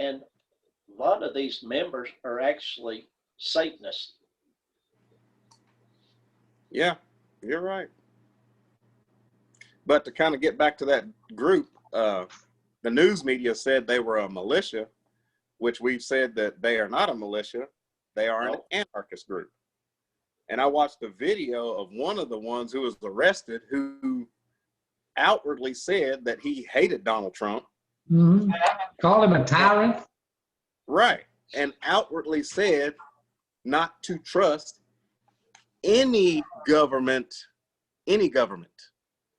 And a lot of these members are actually Satanists. Yeah, you're right. But to kind of get back to that group, the news media said they were a militia, which we've said that they are not a militia. They are an anarchist group. And I watched a video of one of the ones who was arrested who outwardly said that he hated Donald Trump. Mm-hmm. Called him a tyrant. Right. And outwardly said not to trust any government.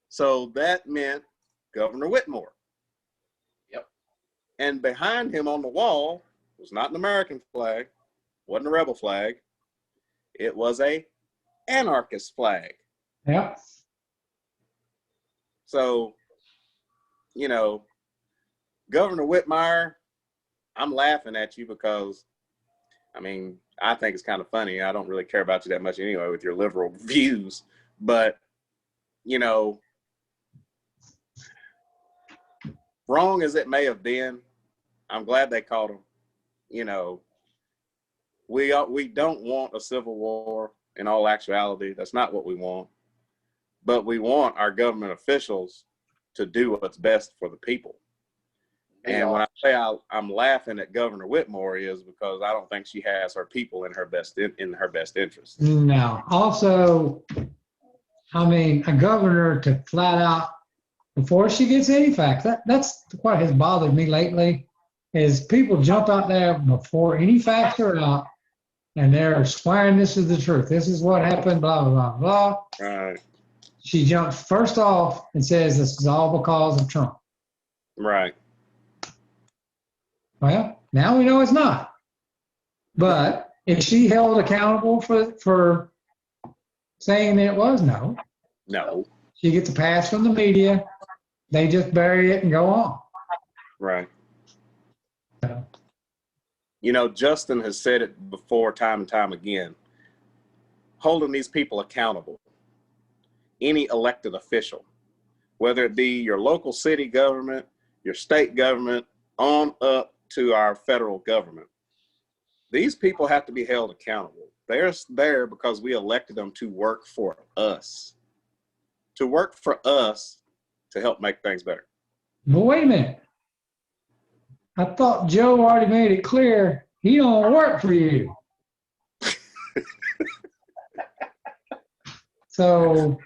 So that meant Governor Whitmore. Yep. And behind him on the wall was not an American flag, wasn't a rebel flag. It was a anarchist flag. Yep. So, Governor Whitmire, I'm laughing at you because, I think it's kind of funny. I don't really care about you that much anyway with your liberal views. But, wrong as it may have been, I'm glad they caught him. We don't want a civil war in all actuality. That's not what we want. But we want our government officials to do what's best for the people. And when I say I'm laughing at Governor Whitmore is because I don't think she has her people in her best interest. No. Also, a governor to flat out, before she gets any facts, that's what has bothered me lately, is people jump out there before any facts are out, and they're swearing this is the truth. This is what happened, blah, blah, blah, blah. Right. She jumps first off and says this is all because of Trump. Right. Well, now we know it's not. But is she held accountable for saying that it was? No. No. She gets a pass from the media. They just bury it and go on. Right. Justin has said it before time and time again, holding these people accountable. Any elected official, whether it be your local city government, your state government, on up to our federal government. These people have to be held accountable. They're there because we elected them to work for us. To work for us to help make things better. But wait a minute. I thought Joe already made it clear he don't work for you. So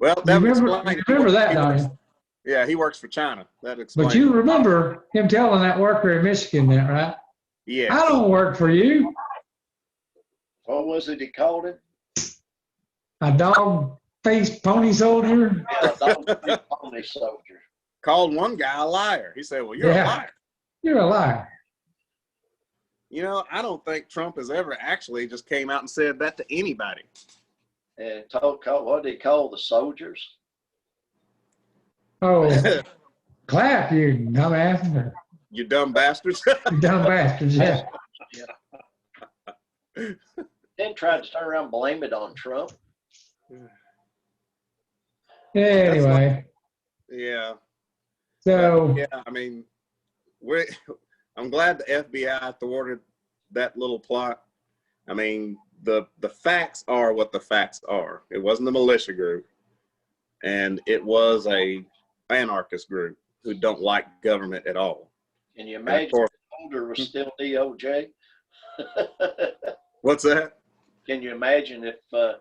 well, that remember that, don't you? Yeah, he works for China. That explains. But you remember him telling that worker in Michigan that, right? Yeah. I don't work for you. What was it he called him? A dog-faced pony soldier. Yeah, a dog-faced pony soldier. Called one guy a liar. He said, well, you're a liar. You're a liar. I don't think Trump has ever actually just came out and said that to anybody. And what did he call the soldiers? Oh, clap, you dumbass. You dumb bastards. You dumb bastards, yeah. Then tried to turn around and blame it on Trump. Anyway, Yeah. so Yeah, I mean, I'm glad the FBI thwarted that little plot. I mean, the facts are what the facts are. It wasn't a militia group, and it was a anarchist group who don't like government at all. Can you And of imagine course, if Holder was still DOJ? what's that? Can you imagine if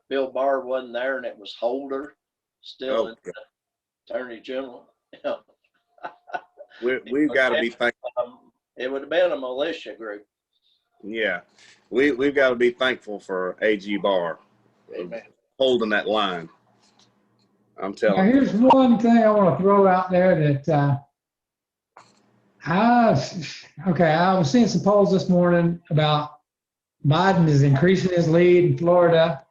Bill Barr wasn't there and it was Holder still Oh, in the Attorney General? we've got to be thankful. It would have been a militia group. Yeah, we've got to be thankful for AG Barr Amen. holding that line. I'm now telling you. here's one thing I want to throw out there that I was seeing some polls this morning about Biden is increasing his lead in Florida.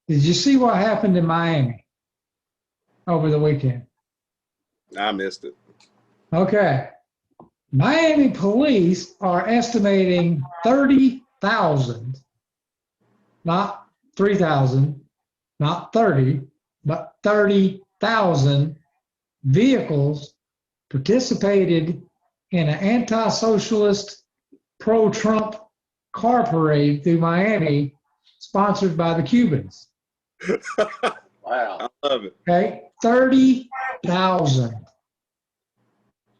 Did you see what happened in Miami over the weekend? I missed it. Okay. Miami police are estimating 30,000, not 3,000, not 30, but 30,000 vehicles participated in an anti-socialist, pro-Trump car parade through Miami, sponsored by the Cubans. Wow. I love it. Okay, 30,000.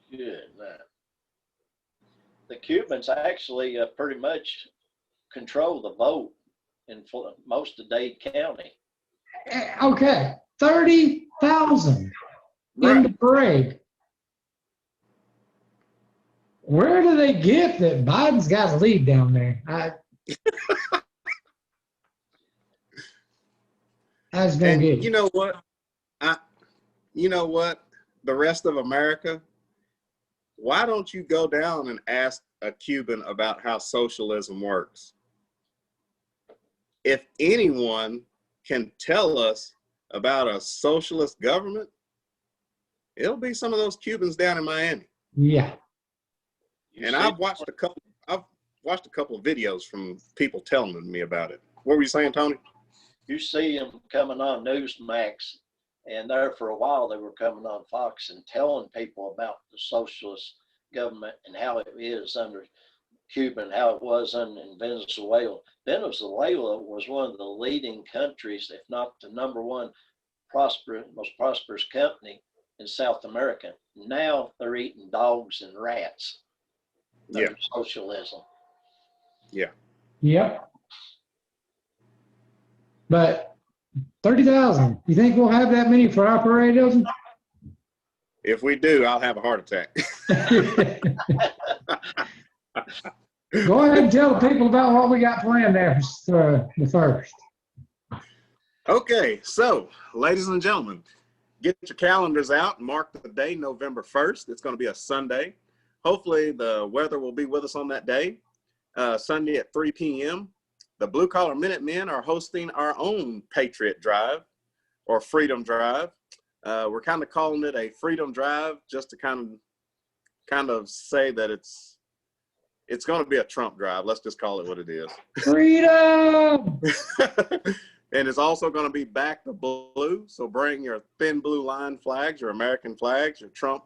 Good man. The Cubans actually pretty much control the vote in most of Dade County. Okay, 30,000 in the parade. Where do they get that Biden's got a lead down there? I was gonna And get you know what? You know what? The rest of America, why don't you go down and ask a Cuban about how socialism works? If anyone can tell us about a socialist government, it'll be some of those Cubans down in Miami. Yeah. And I've watched a couple of videos from people telling me about it. What were you saying, Tony? You see them coming on Newsmax, and there for a while they were coming on Fox and telling people about the socialist government and how it is under Cuba and how it was in Venezuela. Venezuela was one of the leading countries, if not the number one most prosperous country in South America. Now they're eating dogs and rats. Yeah. Socialism. Yeah. Yep. But 30,000. You think we'll have that many for our parade, Elton? If we do, I'll have a heart attack. Go ahead and tell the people about what we got planned there for the first. Okay, so ladies and gentlemen, get your calendars out. Mark the day, November 1st. It's going to be a Sunday. Hopefully the weather will be with us on that day. Sunday at 3 p.m. The Blue Collar Minutemen are hosting our own Patriot Drive or Freedom Drive. We're kind of calling it a Freedom Drive just to kind of say that it's going to be a Trump drive. Let's just call it what it is. Freedom! And it's also going to be back to blue. So bring your thin blue line flags, your American flags, your Trump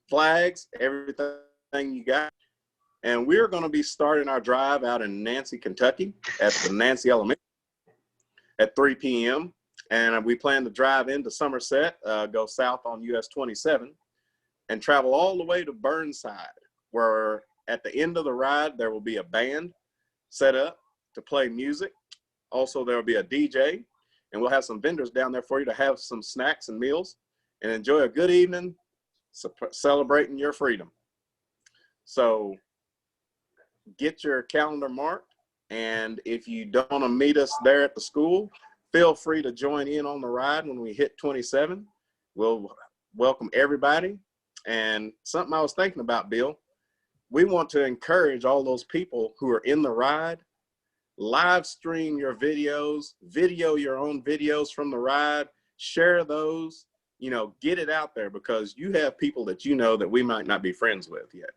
flags, everything you got. And we're going to be starting our drive out in Nancy, Kentucky at the Nancy Elementary at 3 p.m. And we plan to drive into Somerset, go south on US 27 and travel all the way to Burnside, where at the end of the ride, there will be a band set up to play music. Also, there will be a DJ, and we'll have some vendors down there for you to have some snacks and meals and enjoy a good evening celebrating your freedom. So get your calendar marked, and if you don't want to meet us there at the school, feel free to join in on the ride when we hit 27. We'll welcome everybody. And something I was thinking about, Bill, we want to encourage all those people who are in the ride, live stream your videos, video your own videos from the ride, share those, get it out there, because you have people that you know that we might not be friends with yet.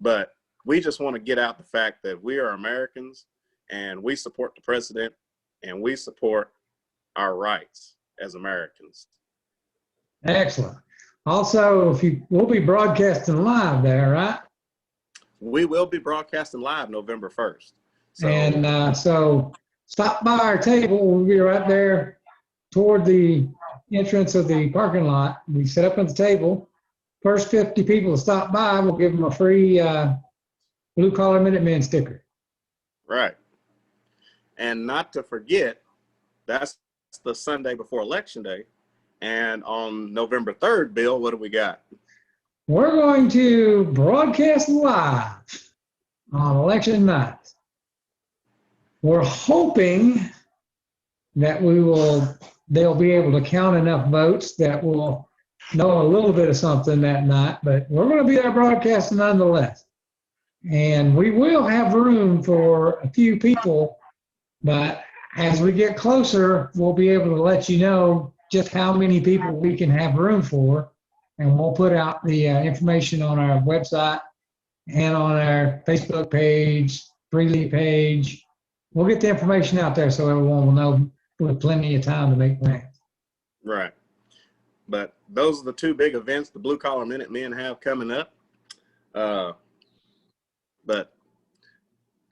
But we just want to get out the fact that we are Americans and we support the president and we support our rights as Americans. Excellent. Also, we'll be broadcasting live there, right? We will be broadcasting live November 1st. So stop by our table. We'll be right there toward the entrance of the parking lot. We set up at the table. First 50 people to stop by, we'll give them a free Blue Collar Minutemen sticker. Right. And not to forget, that's the Sunday before Election Day. And on November 3rd, Bill, what do we got? We're going to broadcast live on election night. We're hoping that they'll be able to count enough votes that we'll know a little bit of something that night, but we're going to be there broadcasting nonetheless. And we will have room for a few people, but as we get closer, we'll be able to let you know just how many people we can have room for. And we'll put out the information on our website and on our Facebook page, Freely page. We'll get the information out there so everyone will know with plenty of time to make plans. Right. But those are the two big events the Blue Collar Minutemen have coming up. But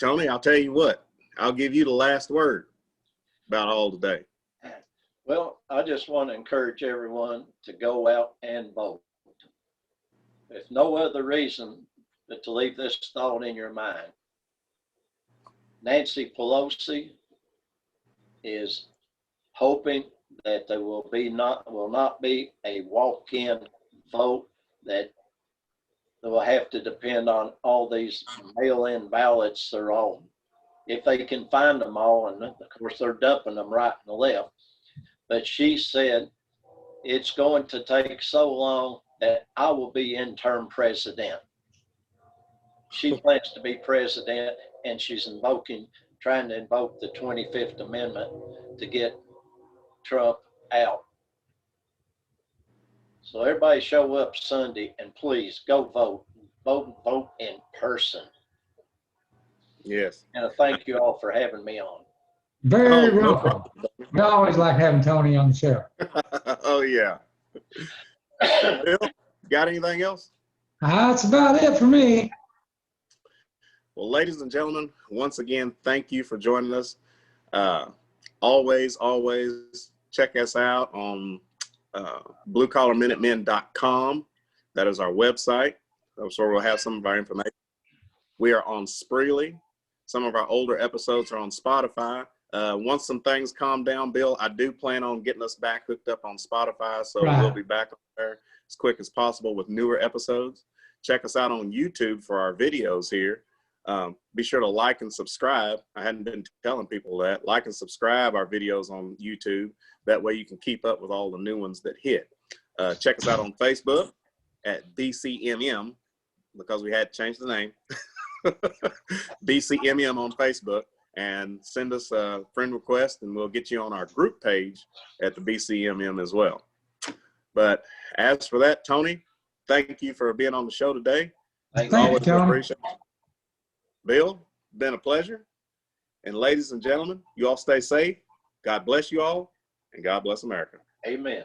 Tony, I'll tell you what, I'll give you the last word about all today. Well, I just want to encourage everyone to go out and vote. If no other reason but to leave this thought in your mind. Nancy Pelosi is hoping that there will not be a walk-in vote, that they will have to depend on all these mail-in ballots. They're all, if they can find them all, and of course they're dumping them right and left. But she said it's going to take so long that I will be interim president. She plans to be president, and she's trying to invoke the 25th Amendment to get Trump out. So everybody show up Sunday and please go vote. Vote in person. Yes. And thank you all for having me on. Very welcome. We always like having Tony on the show. Oh, yeah. Bill, got anything else? That's about it for me. Well, ladies and gentlemen, once again, thank you for joining us. Always check us out on bluecollarminutemen.com. That is our website. That's where we'll have some of our information. We are on Spreely. Some of our older episodes are on Spotify. Once some things calm down, Bill, I do plan on getting us back hooked up on Spotify, so we'll be back on there as quick as possible with newer episodes. Check us out on YouTube for our videos here. Be sure to like and subscribe. I hadn't been telling people that. Like and subscribe our videos on YouTube. That way you can keep up with all the new ones that hit. Check us out on Facebook at BCMM, because we had to change the name. BCMM on Facebook, and send us a friend request and we'll get you on our group page at the BCMM as well. But as for that, Tony, thank you for being on the show today. Thank you, Tony. Appreciate it. Bill, been a pleasure. And ladies and gentlemen, you all stay safe. God bless you all, and God bless America. Amen.